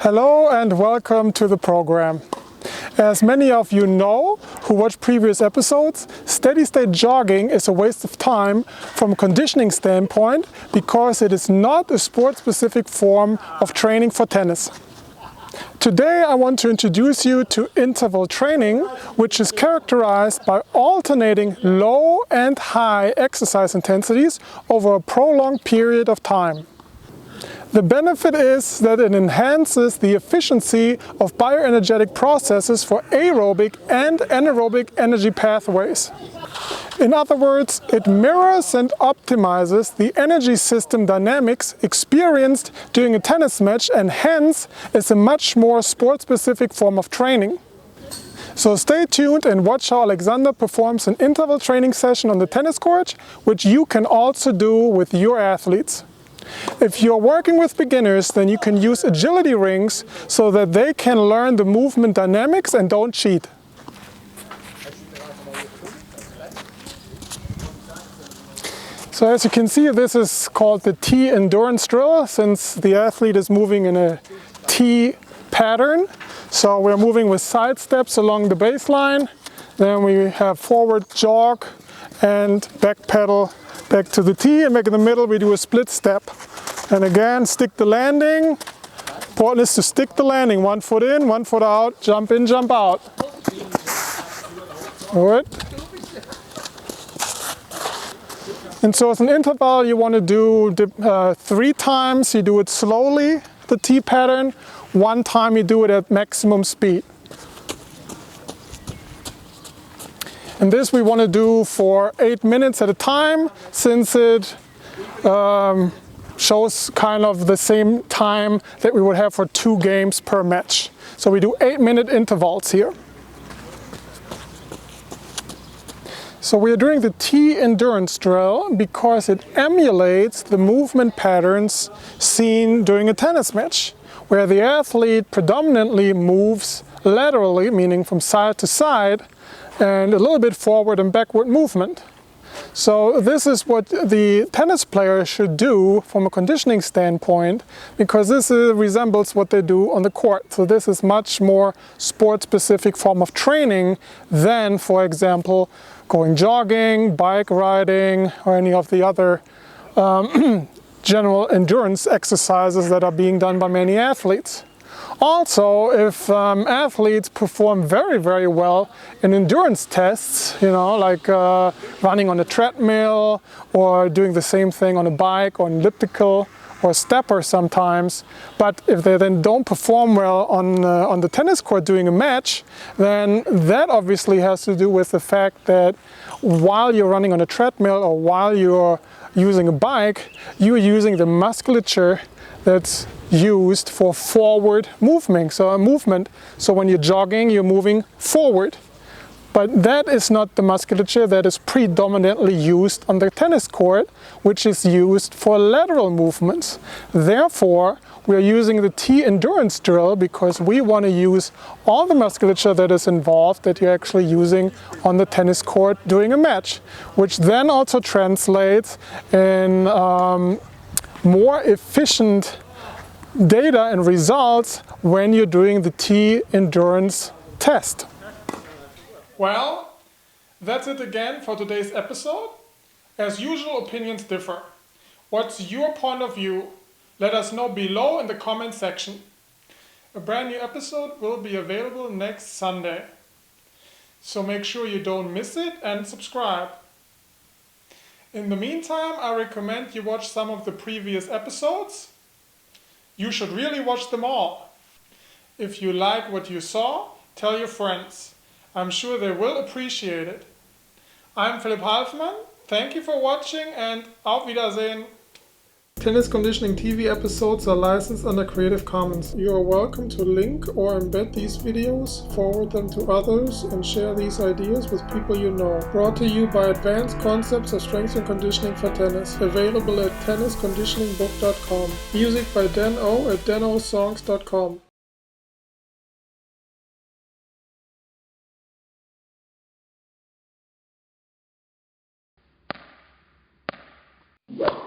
Hello and welcome to the program. As many of you know who watched previous episodes, steady-state jogging is a waste of time from a conditioning standpoint because it is not a sport-specific form of training for tennis. Today I want to introduce you to interval training, which is characterized by alternating low and high exercise intensities over a prolonged period of time. The benefit is that it enhances the efficiency of bioenergetic processes for aerobic and anaerobic energy pathways. In other words, it mirrors and optimizes the energy system dynamics experienced during a tennis match and hence is a much more sport-specific form of training. So stay tuned and watch how Alexander performs an interval training session on the tennis court, which you can also do with your athletes. If you're working with beginners, then you can use agility rings so that they can learn the movement dynamics and don't cheat. So as you can see, this is called the T endurance drill, since the athlete is moving in a T pattern. So we're moving with side steps along the baseline, then we have forward jog and back pedal back to the T, and back in the middle we do a split step. And again, stick the landing. Important is to stick the landing. 1 foot in, 1 foot out, jump in, jump out. Good. And so as an interval you want to do 3 times. You do it slowly, the T pattern. 1 time you do it at maximum speed. And this we want to do for 8 minutes at a time, since it shows kind of the same time that we would have for 2 games per match. So we do 8-minute intervals here. So we are doing the T endurance drill because it emulates the movement patterns seen during a tennis match, where the athlete predominantly moves laterally, meaning from side to side, and a little bit forward and backward movement. So this is what the tennis player should do from a conditioning standpoint, because this resembles what they do on the court. So this is much more sport-specific form of training than, for example, going jogging, bike riding, or any of the other general endurance exercises that are being done by many athletes. Also, if athletes perform very, very well in endurance tests, like running on a treadmill or doing the same thing on a bike or an elliptical or stepper sometimes, but if they then don't perform well on the tennis court during a match, then that obviously has to do with the fact that while you're running on a treadmill or while you're using a bike, you're using the musculature that's used for forward movement. So when you're jogging, you're moving forward. But that is not the musculature that is predominantly used on the tennis court, which is used for lateral movements. Therefore, we are using the T endurance drill because we want to use all the musculature that is involved that you're actually using on the tennis court during a match, which then also translates in more efficient data and results when you're doing the T endurance test. Well, that's it again for today's episode. As usual, opinions differ. What's your point of view? Let us know below in the comment section. A brand new episode will be available next Sunday. So make sure you don't miss it and subscribe. In the meantime, I recommend you watch some of the previous episodes. You should really watch them all. If you like what you saw, tell your friends. I'm sure they will appreciate it. I'm Philipp Halfmann. Thank you for watching and auf Wiedersehen. Tennis Conditioning TV episodes are licensed under Creative Commons. You are welcome to link or embed these videos, forward them to others, and share these ideas with people you know. Brought to you by Advanced Concepts of Strength and Conditioning for Tennis. Available at tennisconditioningbook.com. Music by Dan O at danosongs.com. Yeah.